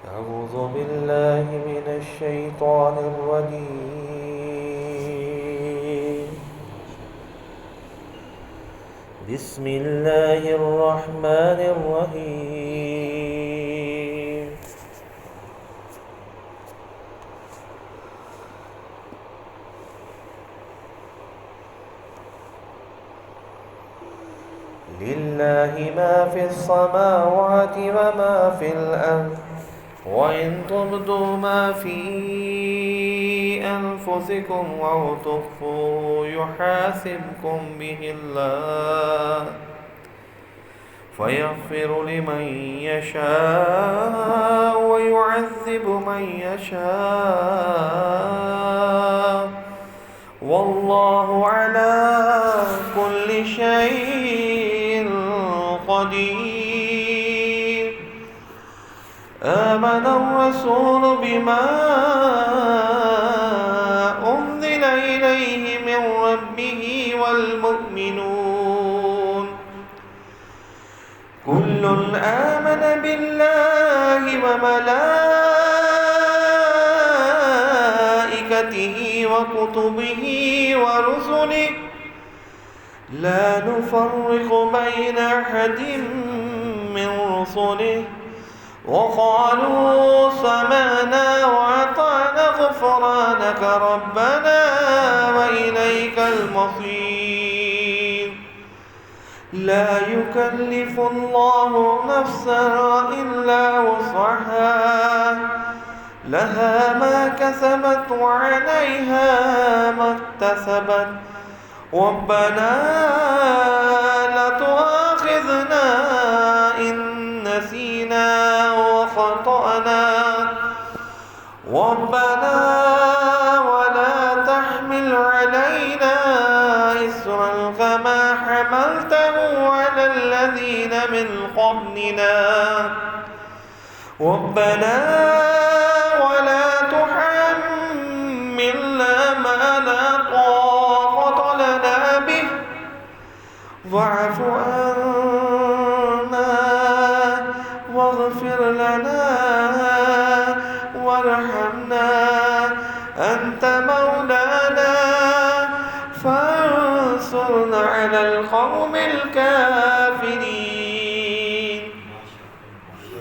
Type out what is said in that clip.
أعوذ بالله من الشيطان الرجيم. بسم الله الرحمن الرحيم. لله ما في السماوات وما في الأرض وإن تبدوا ما في أنفسكم أو تخفوه يحاسبكم به الله فيغفر لمن يشاء ويعذب من يشاء والله على كل شيء قدير. آمن الرسول بما أنزل إليه من ربه والمؤمنون كل آمن بالله وملائكته وكتبه ورسله لا نفرق بين أحد من رسله وقالوا سمعنا وأطعنا غفرانك ربنا وإليك المصير. لا يكلف الله نفسا إلا وسعها لها ما كسبت وعليها ما اكتسبت ربنا لا تؤاخذنا إن نسينا وخطأنا ربنا ولا تحمل علينا إسرا كما حملته على الذين من قبلنا ربنا ولا تحملنا ما لا طاقة لنا به واعف عنا واغفر لنا وارحمنا أنت مولانا فانصرنا على القوم الكافرين.